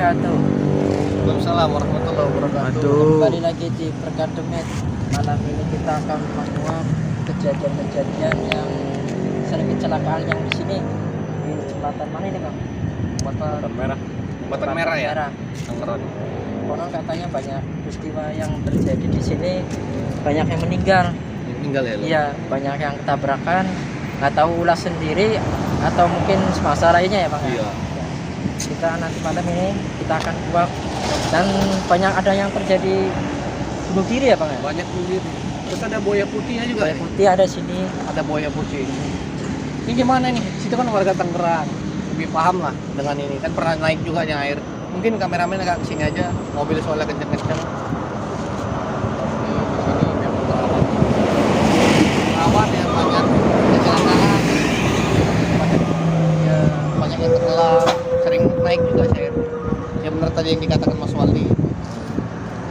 wabarakatuh. Waalaikumsalam warahmatullahi wabarakatuh. Kembali lagi di Berkademet. Malam ini kita akan menguak kejadian-kejadian yang sering kecelakaan yang di sini di jembatan mana ini bang? Jembatan merah ya. Tangerang. Konon katanya banyak peristiwa yang terjadi di sini, banyak yang meninggal. Tinggal ya. Iya, banyak yang ketabrakan. Nggak tahu ulah sendiri atau mungkin semasa lainnya ya bang. Iya. Kita nanti malam ini kita akan kuak dan banyak ada yang terjadi bunuh diri ya bang ya. Banyak sendiri. Terus ada buaya putihnya juga. Buaya putih ada sini. Ada buaya putih. Ini gimana nih? Situ kan warga Tangerang, lebih paham lah dengan ini. Kan pernah naik juga yang air. Mungkin kameramen agak kesini aja. Mobil soalnya kenceng-kenceng. Rawan ya, banyak kecelakaan. Ya, banyak yang tenggelam. Sering naik juga saya. Ya benar tadi yang dikatakan Mas Waldi.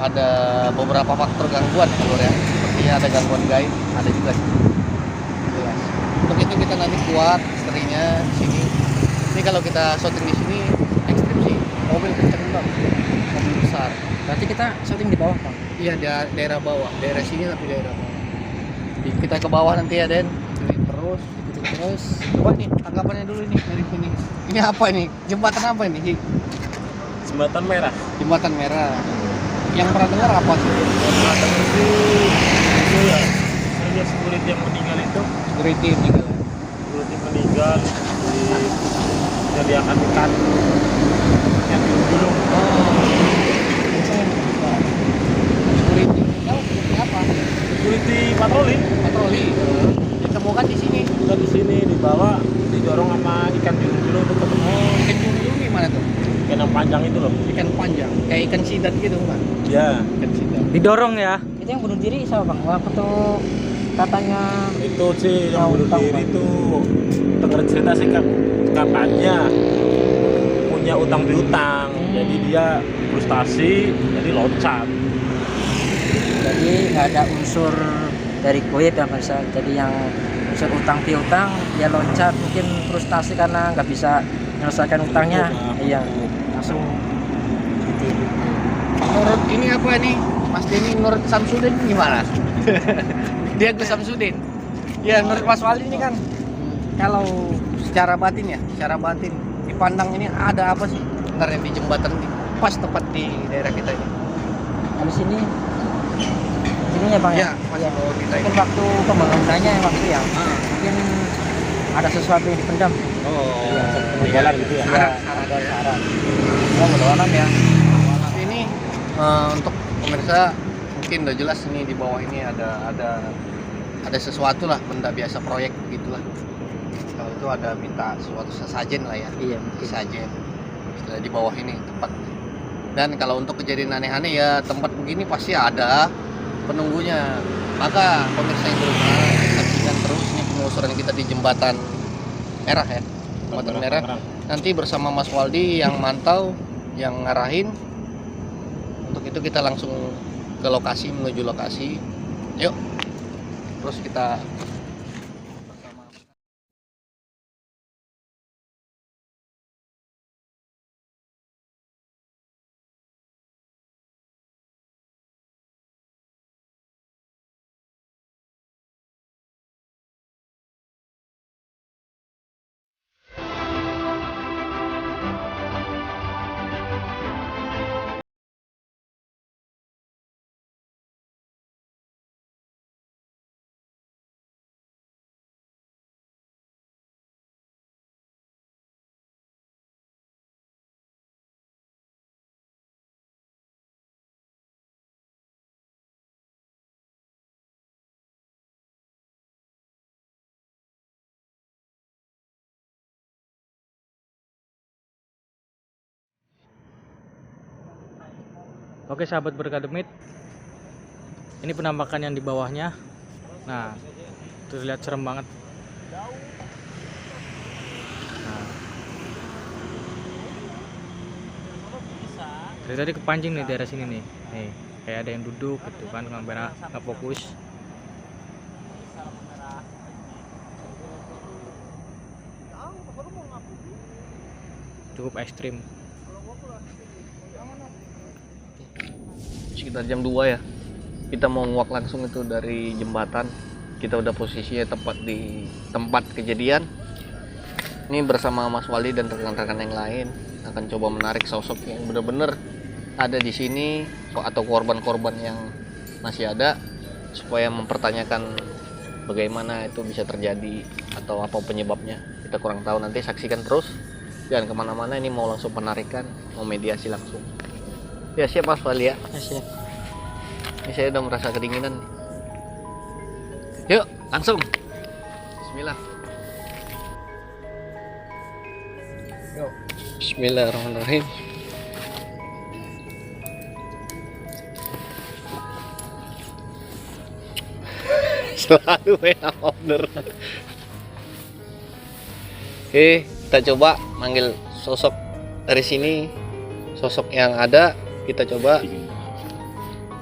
Ada beberapa faktor gangguan kalau ya. Seperti ada gangguan gaib, ada juga. Ya. Untuk itu kita nanti kuat seringnya di sini. Ini kalau kita syuting di sini ekstrim sih. Mobil kenceng banget. Mobil besar. Berarti kita syuting di bawah bang. Iya, daerah bawah. Daerah sini tapi daerah bawah. Kita ke bawah nanti ya, Den. Terus Terus coba nih tanggapannya dulu nih dari sini. Ini apa ini? Jembatan apa ini? Jembatan merah. Jembatan merah. Yang pernah dengar apa sih? Jembatan itu ya. Sebenarnya security yang meninggal itu. Security meninggal. Security meninggal disediakan ikan yang gulung. Security meninggal seperti apa? Security patroli. Patroli. Ditemukan di sini. Kita di sini dibawa didorong sama ikan julung-julung itu ketemu. Ikan julung gimana tuh? Ikan yang panjang itu loh. Ikan panjang, kayak ikan sidat gitu kan? Ya. Ikan sidat. didorong ya. Itu yang bunuh diri siapa bang? Waktu katanya Itu sih yang bunuh tahu, diri Bang. itu dengar cerita sih katanya punya utang piutang. Jadi dia frustasi, jadi loncat. jadi nggak ada unsur dari goib yang bisa jadi yang unsur utang piutang dia loncat mungkin frustasi karena nggak bisa menyelesaikan utangnya. Iya, langsung gitu. Menurut ini apa nih? Mas Denny, menurut Samsudin gimana? Dia Gus Samsudin. Ya, menurut Mas Waldi ini kan kalau secara batin ya, secara batin dipandang ini ada apa sih sebenarnya di jembatan ini? Pas tepat di daerah kita ini. Habis ini ya bang Ya, masih bawa kita ini. mungkin waktu pembangunannya waktu ya mungkin ada sesuatu yang dipendam. Oh, Jalan gitu ya. Ya, ada saran. Oh, mudah-mudahan ya. Ini untuk pemirsa mungkin udah jelas ini di bawah ini ada sesuatu lah, benda biasa proyek gitulah. Kalau itu ada minta sesuatu sesajen lah ya. Iya, mungkin. Sesajen. Setelah di bawah ini tempat. Dan kalau untuk kejadian aneh-aneh ya tempat begini pasti ada penunggunya. Maka pemirsa yang berumah saksikan terus ini penelusuran kita di jembatan merah ya. Jembatan merah. Nanti bersama Mas Waldi yang mantau, yang ngarahin. Untuk itu kita langsung ke lokasi, menuju lokasi. Yuk. Terus kita bersama. Oke sahabat Berkademit, ini penampakan yang di bawahnya. Nah, terlihat serem banget. Nah, dari tadi kepancing nih daerah sini nih. Nih, kayak ada yang duduk gitu kan, kamera nggak fokus. Cukup ekstrim. sekitar jam 2 ya. Kita mau nguak langsung itu dari jembatan. Kita udah posisinya tepat di tempat kejadian. Ini bersama Mas Wali dan rekan-rekan yang lain akan coba menarik sosok yang benar-benar ada di sini atau korban-korban yang masih ada, supaya mempertanyakan bagaimana itu bisa terjadi atau apa penyebabnya. Kita kurang tahu, nanti saksikan terus. Jangan kemana-mana, ini mau langsung penarikan, mau mediasi langsung. Ya siap Mas Wali ya. Siap. Ini saya udah merasa kedinginan. Yuk langsung. Bismillah. Yuk. Bismillahirrahmanirrahim. Selalu ya owner. Oke, kita coba manggil sosok dari sini. Sosok yang ada kita coba.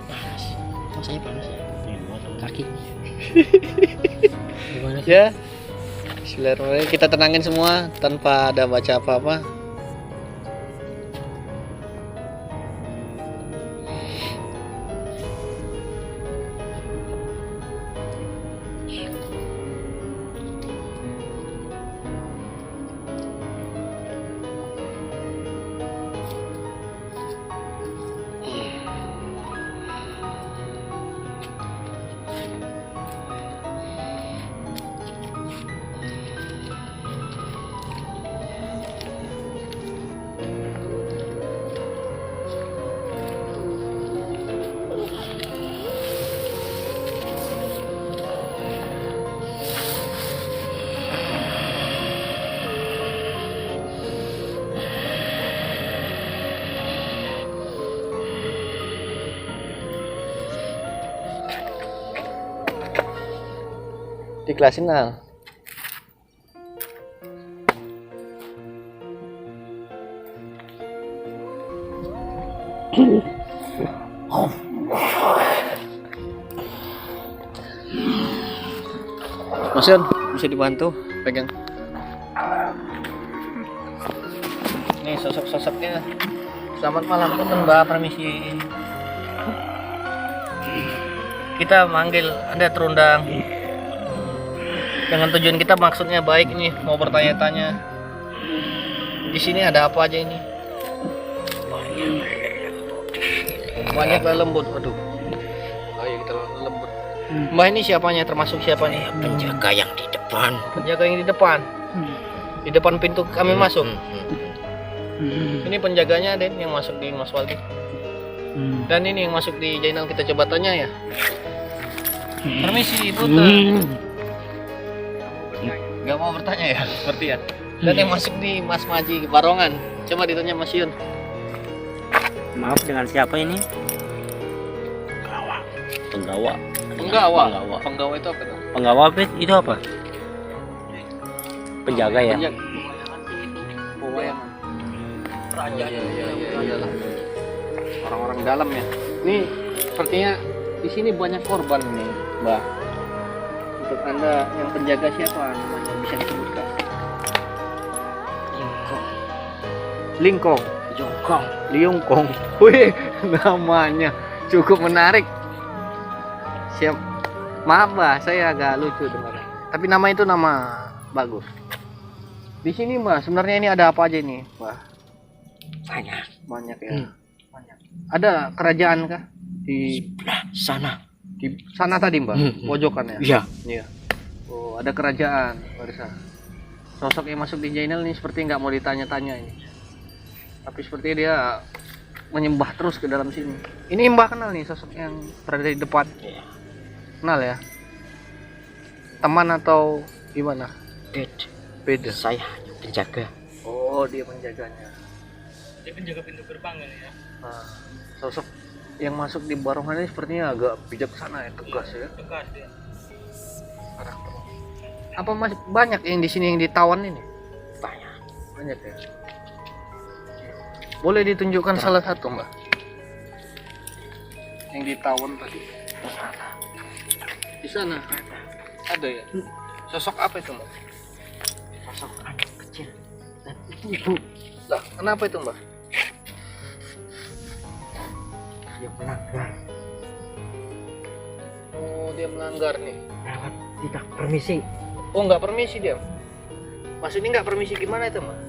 Panas. Rasanya panas. Kaki. Gimana sih? Ya. Bismillahirrahmanirrahim. Kita tenangin semua tanpa ada baca apa-apa. Dikelasin Al. Mas Yon, bisa dibantu pegang. Nih sosok-sosoknya. Selamat malam teman Mbak, permisi. Kita manggil Anda terundang. Dengan tujuan kita maksudnya baik nih, mau bertanya-tanya. Di sini ada apa aja ini? Banyak lembut, aduh. Ayo kita lembut. Mbak ini siapanya? Termasuk siapa nih? Penjaga yang di depan. Penjaga yang di depan. Di depan pintu kami masuk. Ini penjaganya Den yang masuk di Mas Waldi. Dan ini yang masuk di Jainal, kita coba tanya ya. Permisi, Puter. Gak mau bertanya ya, seperti ya. Dan yang masuk di Mas Maji Barongan, coba ditanya Mas Yun. Maaf, dengan siapa ini? Penggawa. Penggawa itu apa tuh? Penggawa apa itu apa? Penjaga ya? Pewayangan. Raja. Iya. Orang-orang dalam ya. Ini sepertinya di sini banyak korban nih, Mbak. Untuk Anda yang penjaga siapa namanya, bisa disebutkan? Lingkong. Liungkong. Wih, namanya cukup menarik. Siap. Maaf Mbak, saya agak lucu dengarnya. Tapi nama itu nama bagus. Di sini Mbak, sebenarnya ini ada apa aja ini, Mbak? Banyak ya. Banyak. Ada kerajaan kah di Sana. di sana tadi Mbak? Pojokan ya? Iya. Oh, ada kerajaan, Barisa. Sosok yang masuk di Jainal ini seperti nggak mau ditanya-tanya ini. Tapi seperti dia menyembah terus ke dalam sini. Ini Mbak kenal nih sosok yang berada di depan? Iya. Kenal ya? Teman atau gimana? Beda. Saya penjaga. Oh, dia penjaganya. Dia penjaga pintu gerbang ini ya. Nah, sosok yang masuk di Barongan ini sepertinya agak bijaksana ya, tegas ya. Tegas dia. Karakter. Apa masih banyak yang di sini yang ditawan ini? Banyak ya. Boleh ditunjukkan salah satu Mbak? Yang ditawan tadi. Di sana. Ada ya. Sosok apa itu Mbak? Sosok anak kecil dan Lah, kenapa itu Mbak? dia melanggar. Oh, dia melanggar nih. Lewat tidak permisi. Oh, nggak permisi dia. Maksudnya nggak permisi gimana itu, Mas?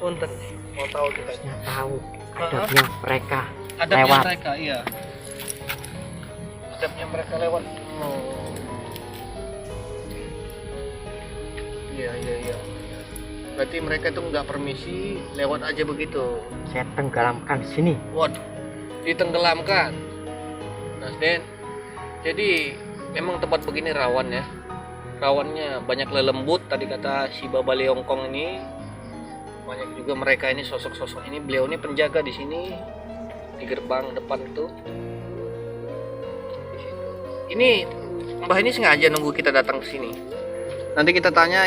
Punten, mau tahu kita. Harusnya tahu adabnya mereka Adabnya lewat. mereka, iya. Adabnya mereka lewat. Oh. Iya. Berarti mereka itu nggak permisi, lewat aja begitu. Saya tenggelamkan di sini. Waduh, ditenggelamkan. Mas Den, jadi memang tempat begini rawan ya. Rawannya banyak lelembut, tadi kata si Baba Leongkong ini. Banyak juga mereka ini sosok-sosok ini. Beliau ini penjaga di sini, di gerbang depan itu. Di situ. Ini Mbah ini sengaja nunggu kita datang ke sini. Nanti kita tanya,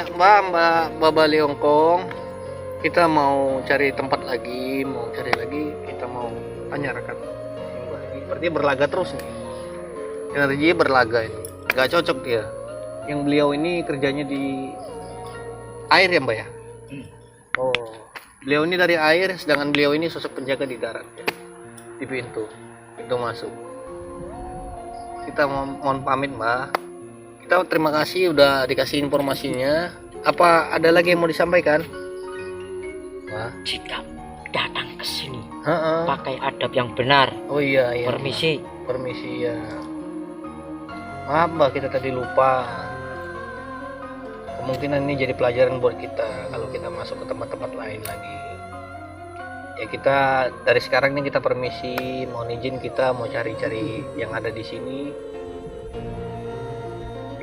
Mbak Baba Leongkong, kita mau cari tempat lagi, kita mau tanya rekan. Berarti berlaga terus nih. Energi berlaga itu. Gak cocok dia. Yang beliau ini kerjanya di air ya, Mbak ya? Oh, beliau ini dari air, sedangkan beliau ini sosok penjaga di darat ya. Di pintu masuk. Kita mohon pamit, Mbak. Kita terima kasih udah dikasih informasinya. Apa ada lagi yang mau disampaikan? Wah. Jika datang ke sini Ha-ha. pakai adab yang benar. Oh iya. Permisi. Permisi ya. Maaf Mbak, kita tadi lupa. Kemungkinan ini jadi pelajaran buat kita kalau kita masuk ke tempat-tempat lain lagi. Ya kita dari sekarang ini kita permisi, mohon izin kita mau cari-cari yang ada di sini.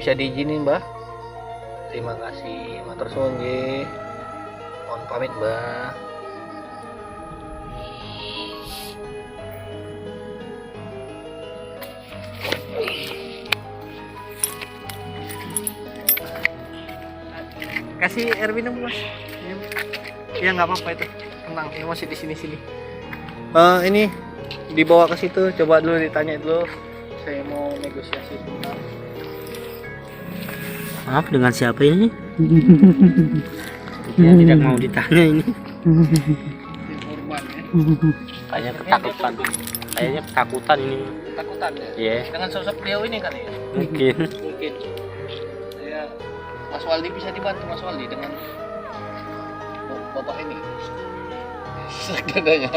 Bisa diizinin Mbah? Terima kasih, matur suwun nggih. Mohon pamit Mbah. Kasih air minum Mas. Ya nggak apa-apa itu. Tenang, ini masih di sini-sini. Ini dibawa ke situ, coba dulu ditanya dulu. Saya mau negosiasi sebentar. Maaf, dengan siapa ini? Ya, tidak mau ditanya ini. Korban ya. Kayaknya ketakutan. Kayaknya ketakutan ini. Ketakutan ya. Iya, Dengan sosok beliau ini kali ya. mungkin. Mungkin. Ya, Mas Waldi bisa dibantu Mas Waldi dengan bapak ini. Sekadanya.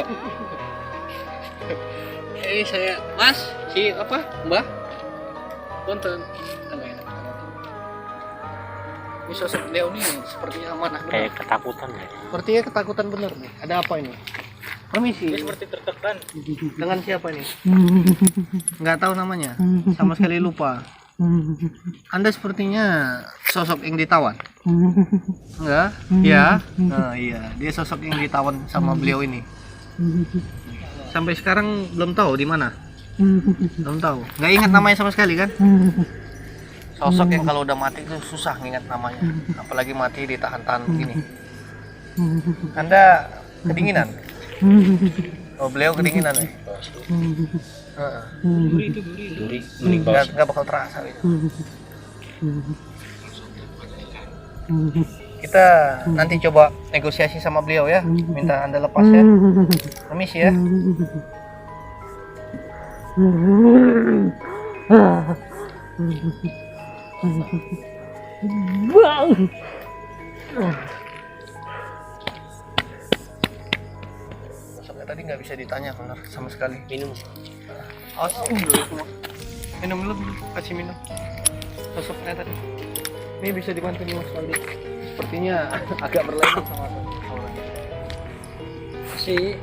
Saya Mas, si apa? Mbah? Punten. Ini sosok beliau nih sepertinya amanah benar. Kayak ketakutan ya. Sepertinya ketakutan benar nih. Ada apa ini? Permisi. Dia seperti tertekan. Dengan siapa ini? Nggak tahu namanya. Sama sekali lupa. Anda sepertinya sosok yang ditawan. Enggak? Ya. Nah, iya, dia sosok yang ditawan sama beliau ini. Sampai sekarang belum tahu di mana. Belum tahu. Nggak ingat namanya sama sekali kan? Sosok yang kalau udah mati itu susah ngingat namanya. Apalagi mati ditahan-tahan begini. Anda kedinginan? Oh, beliau kedinginan ya? Duri Nggak bakal terasa gitu. Kita nanti coba negosiasi sama beliau ya. Minta Anda lepas ya. Permisi ya. Sosoknya tadi nggak bisa ditanya benar sama sekali. minum. Oh, minum dulu, kasih minum. Sosoknya tadi. Ini bisa dibantu nih Mas Waldi. Sepertinya agak berlainan sama orangnya. Si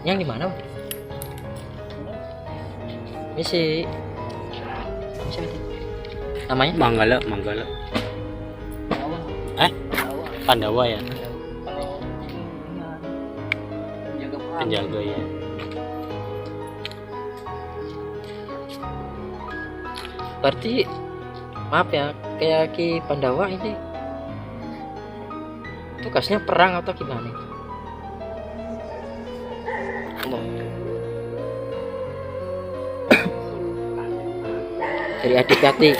yang di mana? Misi. Namanya? Manggala. Pandawa ya. Penjaga ya. Berarti maaf ya, kayak Ki Pandawa ini tugasnya perang atau gimana? Dari adik-adik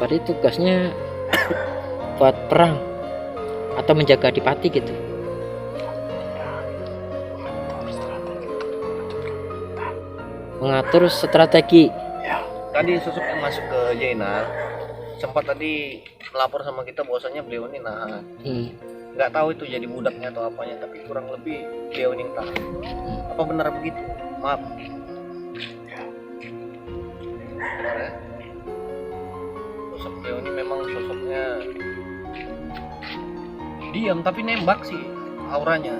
berarti tugasnya buat perang atau menjaga adipati gitu. Mengatur strategi. Tadi sosok yang masuk ke Jaina sempat tadi melapor sama kita bahwasanya beliau ini nahan. Nggak tahu itu jadi budaknya atau apanya, tapi kurang lebih beliau ini tahan. Apa benar begitu? Maaf. Benar ya? Sosok beliau ini memang sosoknya diam tapi nembak sih auranya.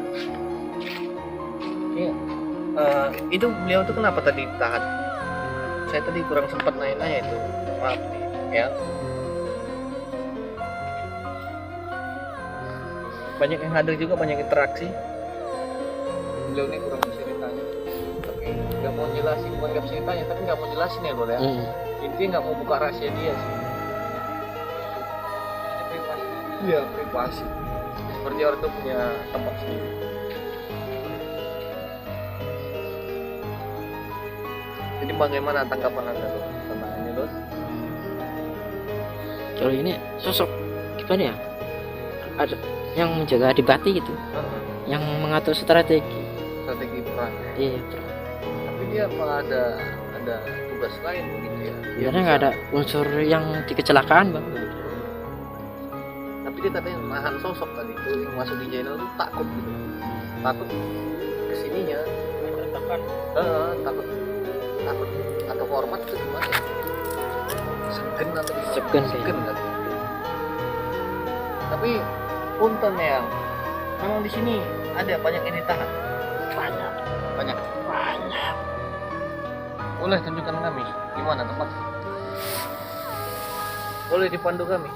Iya. Itu beliau tuh kenapa tadi tahan? Saya tadi kurang sempat nanya itu, maaf nih ya. Banyak yang hadir juga, banyak interaksi. Beliau ini kurang bisa ditanya, tapi nggak mau jelasin, bukan nggak bisa ditanya, tapi nggak mau jelasin ya bro ya. Intinya nggak mau buka rahasia dia sih. Jadi privasi. Iya privasi. Seperti orang tuh punya tempat sendiri. Jadi bagaimana tanggapan Anda Lur, tentang ini Lur? Kalau ini sosok gimana ya? Ada yang menjaga adipati gitu, yang mengatur strategi. Strategi perang. Iya, perang. Tapi dia malah ada tugas lain gitu ya. Sebenarnya nggak ada unsur yang di kecelakaan bang. Tapi dia katanya nahan sosok tadi itu yang masuk di channel itu takut gitu. Takut kesininya. Takut atau hormat itu gimana? Segen atau gimana? Segen sih. Kan? Tapi punten yang memang di sini ada banyak yang ditahan. Banyak. Boleh tunjukkan kami di mana tempat? Boleh dipandu kami.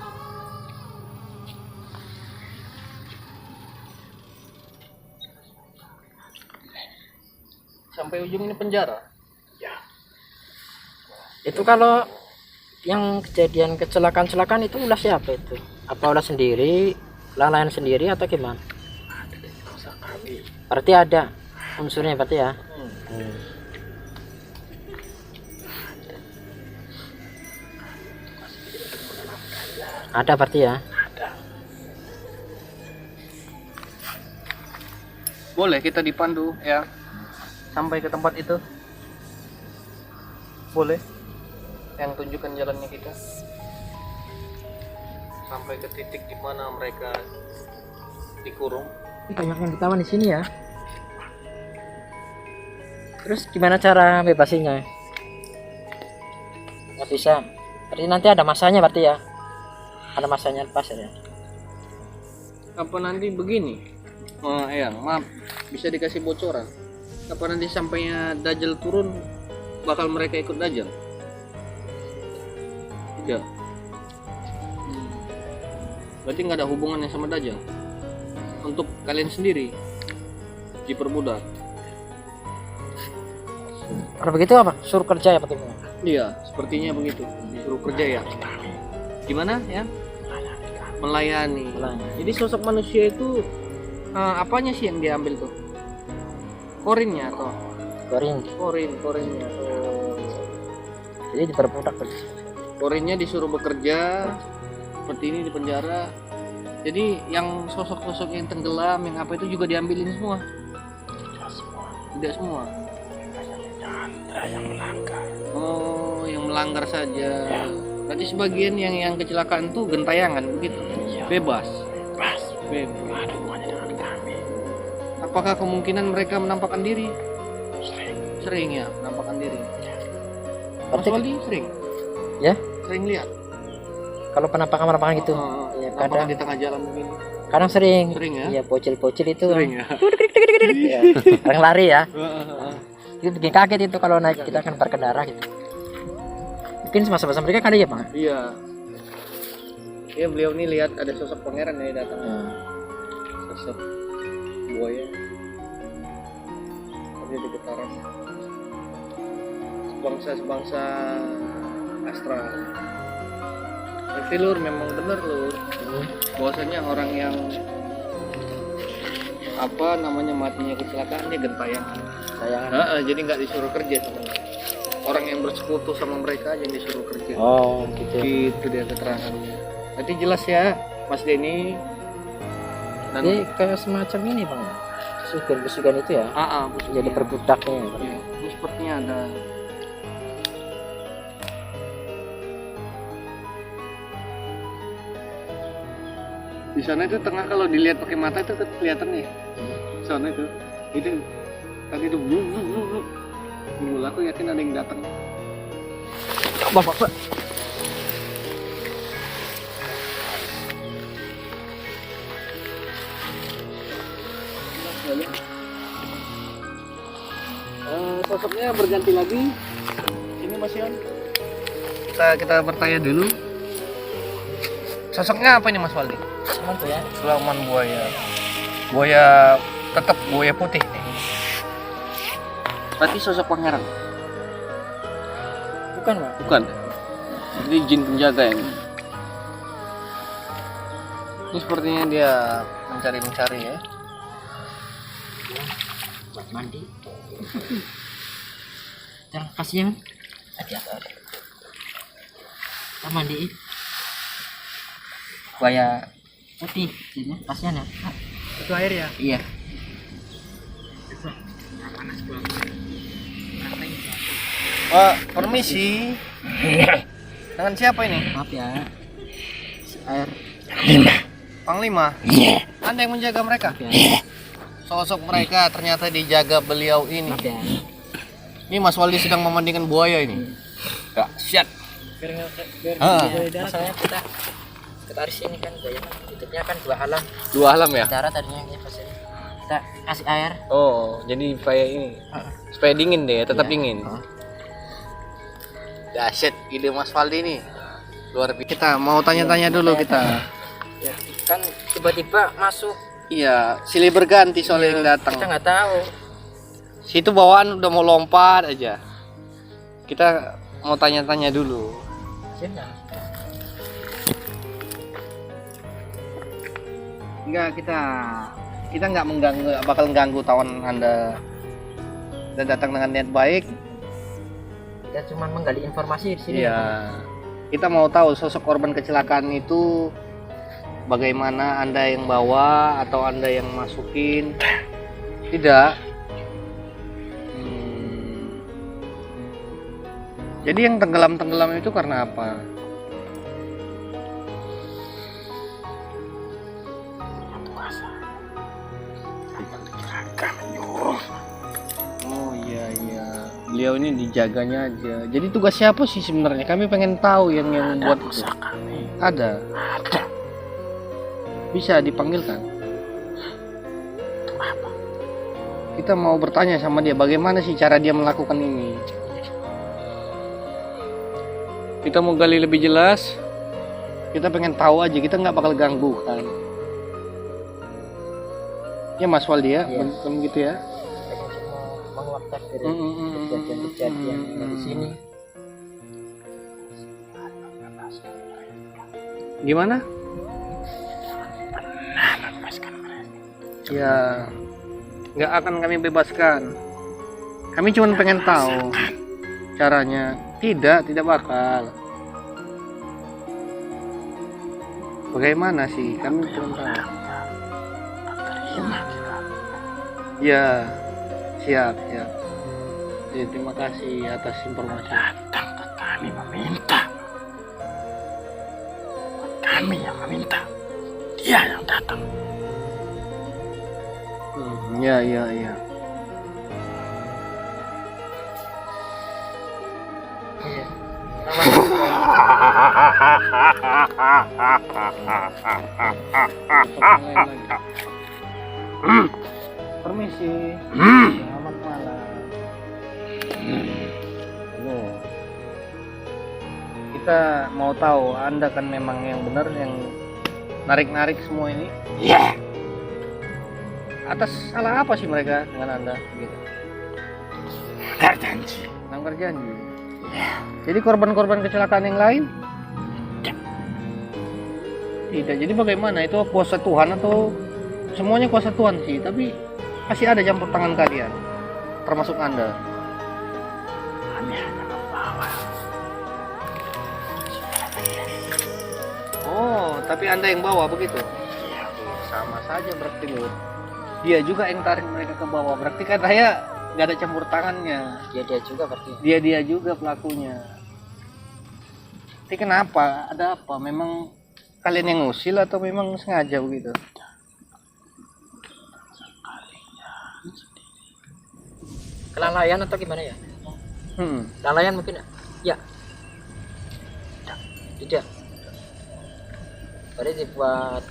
Sampai ujung ini penjara. Itu kalau yang kejadian kecelakaan itu ulah siapa itu? Apa ulah sendiri, lain sendiri atau gimana? Berarti ada unsurnya berarti ya. Ada berarti ya. Boleh kita dipandu ya sampai ke tempat itu. Boleh. Yang tunjukkan jalannya kita sampai ke titik di mana mereka dikurung. Banyak yang ditawan di sini ya. Terus gimana cara bebasinnya? Nggak bisa. Berarti nanti ada masanya berarti ya. Ada masanya pas ya. Apa nanti begini? Ya, maaf, bisa dikasih bocoran. Apa nanti sampainya Dajjal turun bakal mereka ikut Dajjal? Tidak. Berarti nggak ada hubungannya sama Dajjal. Untuk kalian sendiri dipermudah. Kalau begitu apa? Suruh kerja ya bagaimana? Iya, sepertinya begitu. Disuruh kerja ya. Gimana ya? Melayani. Jadi sosok manusia itu apanya sih yang diambil tuh? Korinnya atau? Korinnya. Jadi diperbudak berarti. Korinnya disuruh bekerja seperti ini di penjara. Jadi yang sosok-sosok yang tenggelam, yang apa itu juga diambilin semua. Tidak semua. Oh, yang melanggar saja. Berarti sebagian yang kecelakaan tuh gentayangan begitu. Bebas. Apakah kemungkinan mereka menampakkan diri? Sering ya, menampakkan diri. Mas Wali sering? Ya? Sering lihat? Kalau penampakan gitu. Ya, Nampakan di tengah jalan begini. Kadang sering. Sering ya? Iya, bocil-bocil itu. Sering ya? Ya. Orang lari ya. Itu bikin kaget itu kalau naik kita akan berkendara gitu. Mungkin semasa-masa mereka kali ya, Bang? Iya. Iya, beliau nih lihat ada sosok pangeran yang datang. Sosok buaya. Tapi di getaran. Sebangsa astral. Tapi Lur, memang benar Lur. Bahwasanya orang yang matinya kecelakaan dia gentayangan. Jadi nggak disuruh kerja teman. orang yang bersekutu sama mereka yang disuruh kerja. Oh, gitu. Gitu dia keterangannya. Nanti jelas ya, Mas Denny. Dan Jadi kayak semacam ini bang, busukan itu ya, jadi perbutaknya. ya, ini sepertinya ada. Di sana itu tengah, kalau dilihat pakai mata itu kelihatan nih. Sana itu tadi itu blub. Mula aku yakin ada yang datang. Bapak. Sosoknya berganti lagi. Ini Mas Yon. Kita bertanya dulu. Sosoknya apa ini Mas Waldi? Cuman tuh ya. Sulaiman buaya. Buaya tetap buaya putih nih. Berarti sosok pangeran? Bukan bang. Bukan. Ini jin penjaga yang ini sepertinya dia mencari ya. Buat mandi. Jangan kasihan. Hati-hati. Kita mandi. Buaya putih, kasihan ya. Itu air ya. Iya. Pak, permisi. Dengan siapa ini? Maaf ya. Si air. Panglima. Anda yang menjaga mereka? Maaf ya. Sosok mereka ternyata dijaga beliau ini. Maaf ya. Ini Mas Waldi sedang memandikan buaya ini. Dahsyat. Masalahnya kita harus ini kan buaya. Hidupnya kan dua alam. Dua alam ya? Darat tadinya ini pas ini. Kita kasih air. Oh, jadi supaya ini. Supaya dingin deh, tetap Iya. dingin. Dahsyat ide Mas Waldi nih. Luar biasa. Kita mau tanya-tanya dulu kita. Ya, kan tiba-tiba masuk. Iya, silih berganti soalnya yang datang. Kita nggak tahu. Situ bawaan udah mau lompat aja. Kita mau tanya-tanya dulu. Siapa? Enggak, kita nggak mengganggu, nggak bakal ganggu tawan Anda. Dan datang dengan niat baik. Kita cuma menggali informasi di sini. Iya. Kita mau tahu sosok korban kecelakaan itu bagaimana, Anda yang bawa atau Anda yang masukin? Tidak. Jadi yang tenggelam itu karena apa? Oh iya. Beliau ini dijaganya aja. Jadi tugas siapa sih sebenarnya? Kami pengen tahu yang buat itu. Ada. Bisa dipanggilkan. Kita mau bertanya sama dia bagaimana sih cara dia melakukan ini. Kita mau gali lebih jelas. Kita pengen tahu aja, kita nggak bakal ganggu kan. Ya Mas Waldi ya, Iya. begitu ya. Kita cuma menguapkan dari kejadian-kejadian yang di sini. Gimana? Ya, nggak akan kami bebaskan. Kami cuma pengen tahu caranya. Tidak bakal. Bagaimana sih? Kami cuma tahu. Ya, siap. Ya, terima kasih atas informasi. Datang ke kami meminta. Kami yang meminta. Dia yang datang. Ya. Permisi. Selamat malam. Loh. Kita mau tahu Anda kan memang yang benar yang narik-narik semua ini. Iya. Atas salah apa sih mereka dengan Anda gitu? Melanggar janji. Melanggar janji. Jadi korban-korban kecelakaan yang lain? Tidak. Jadi bagaimana? Itu kuasa Tuhan atau semuanya kuasa Tuhan sih? Tapi pasti ada campur tangan kalian, termasuk Anda. Kami hanya Oh, tapi Anda yang bawa begitu? Iya, sama saja berarti, Lur. Dia juga yang tarik mereka ke bawah. Berarti kan saya nggak ada campur tangannya. Dia juga berarti. Dia juga pelakunya. Tapi kenapa? Ada apa? Memang kalian yang ngusil atau memang sengaja begitu? Kelalaian atau gimana ya? Kelalaian mungkin ya. Tidak. Berarti dibuat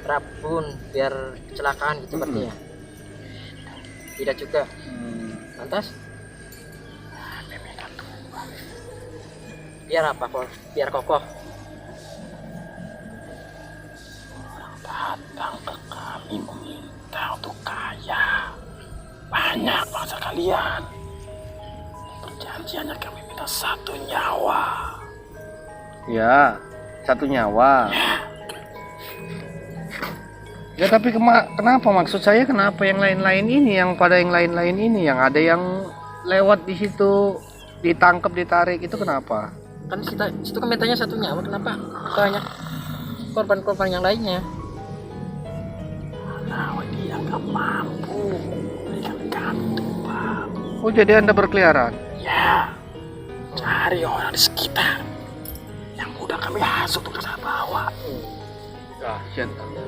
rabun biar kecelakaan gitu berarti ya. Tidak juga. Lantas? Biar apa kok? Biar kokoh. Datang ke kami meminta untuk kaya. Banyak bangsa kalian. Perjanjiannya kami minta 1 nyawa. Ya, 1 nyawa. Ya tapi kenapa maksud saya kenapa yang lain-lain ini, yang pada yang lain-lain ini, yang ada yang lewat di situ ditangkap ditarik itu kenapa? Kan situ kan mintanya 1 nyawa, kenapa banyak korban-korban yang lainnya? Nah, dia nggak mampu berikan kami tumbang. Oh jadi Anda berkeliaran? Ya, cari orang di sekitar yang mudah kami hasut untuk saya bawa. Dahsyat Anda.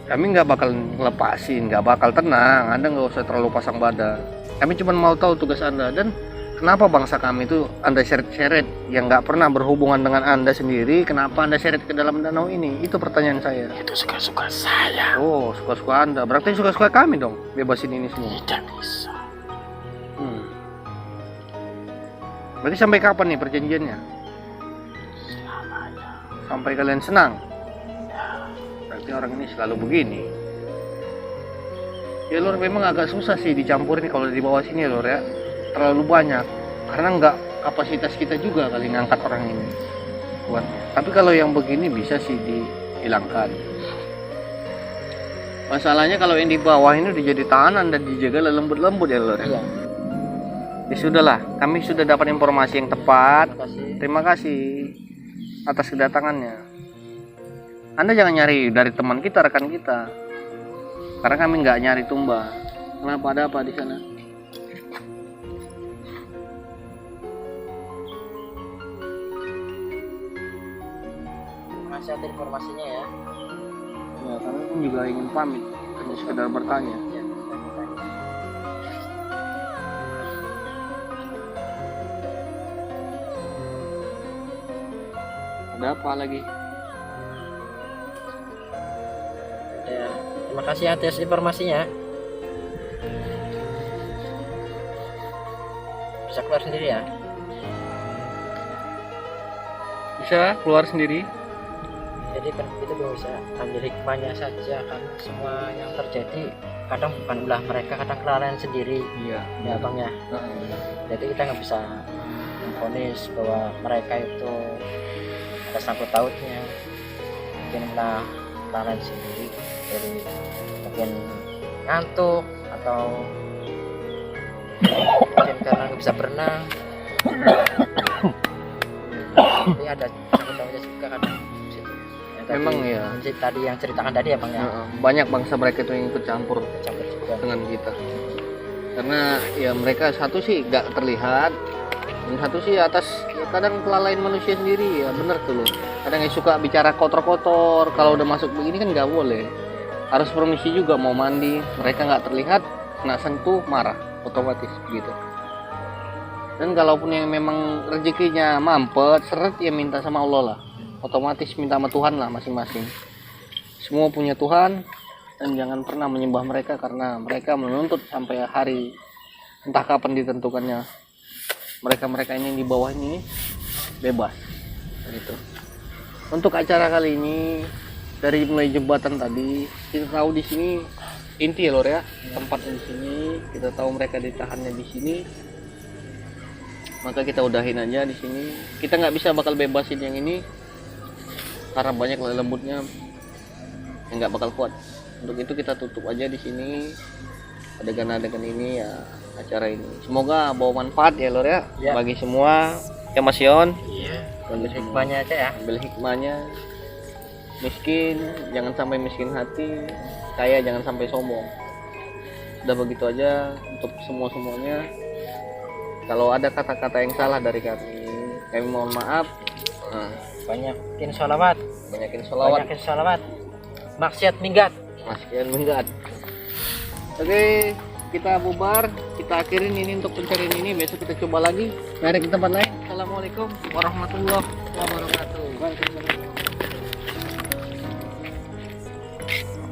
Kami nggak bakal ngelepasin, nggak bakal tenang. Anda nggak usah terlalu pasang badan. Kami cuma mau tahu tugas Anda dan kenapa bangsa kami itu Anda seret-seret yang nggak pernah berhubungan dengan Anda sendiri. Kenapa Anda seret ke dalam danau ini? Itu pertanyaan saya. Itu suka-suka saya. Oh, suka-suka Anda. Berarti suka-suka kami dong, bebasin ini semua. Tidak bisa. Berarti sampai kapan nih perjanjiannya? Selamanya. Sampai kalian senang? Berarti orang ini selalu begini. Ya Lur, memang agak susah sih dicampurin kalau di bawah sini Lur ya. Terlalu banyak. Karena nggak kapasitas kita juga kali ngangkat orang ini. Tapi kalau yang begini bisa sih dihilangkan. Masalahnya kalau yang di bawah ini udah jadi tahanan dan dijaga lembut-lembut ya Lur ya. Iya. Ya sudahlah, kami sudah dapat informasi yang tepat. Terima kasih. Terima kasih atas kedatangannya. Anda jangan nyari dari teman kita, rekan kita. Karena kami nggak nyari tumbang. Kenapa, ada apa di sana? Masih ada informasinya ya. Ya, kami pun juga ingin pamit. Hanya sekedar bertanya. Ya, Ada apa lagi? ya. Terima kasih atas informasinya. Bisa keluar sendiri ya. Bisa keluar sendiri? Jadi kan itu bisa ambil hikmahnya saja kan, semua yang terjadi kadang bukan ulah mereka, kadang kelalaian sendiri Iya. ya bang ya. Jadi kita nggak bisa memvonis bahwa mereka itu ada sangkut pautnya, mungkin ulah kelalaian sendiri, jadi mungkin ngantuk atau mungkin karena nggak bisa berenang. Tapi ada sangkut pautnya juga kadang. Memang ya. Tadi yang ceritakan tadi ya bang ya. Banyak bangsa mereka itu yang ikut campur Campur juga. dengan kita. Karena ya mereka satu sih nggak terlihat, dan satu sih atas ya kadang kelalaian manusia sendiri ya bener tuh loh. Kadang yang suka bicara kotor-kotor, kalau udah masuk begini kan nggak boleh. Harus permisi juga mau mandi, mereka nggak terlihat, kena sentuh marah otomatis gitu. Dan kalaupun yang memang rezekinya mampet, seret ya minta sama Allah lah. Otomatis minta sama Tuhan lah masing-masing. Semua punya Tuhan dan jangan pernah menyembah mereka karena mereka menuntut sampai hari entah kapan ditentukannya. Mereka ini di bawah ini bebas gitu. Untuk acara kali ini dari mulai jembatan tadi kita tahu di sini inti ya Lor ya, tempatnya di sini, kita tahu mereka ditahannya di sini. Maka kita udahin aja di sini. Kita nggak bisa bakal bebasin yang ini karena banyak lembutnya yang nggak bakal kuat. Untuk itu kita tutup aja di sini. adegan-adegan ini ya, acara ini. Semoga bawa manfaat ya Lur ya, Ya. bagi semua. Ya Mas Yon. Iya. Bagi semua. Hikmahnya aja ya. Ambil hikmahnya. Miskin jangan sampai miskin hati, kaya jangan sampai sombong. Udah begitu aja untuk semuanya. Kalau ada kata-kata yang salah dari kami mohon maaf. Nah, Banyakin sholawat. banyakin sholawat. Banyakin sholawat. Maksiat minggat. Masukin minggat. Oke, kita bubar, kita akhirin ini untuk pencarian ini. Besok kita coba lagi cari ke tempat lain. Assalamualaikum warahmatullahi wabarakatuh.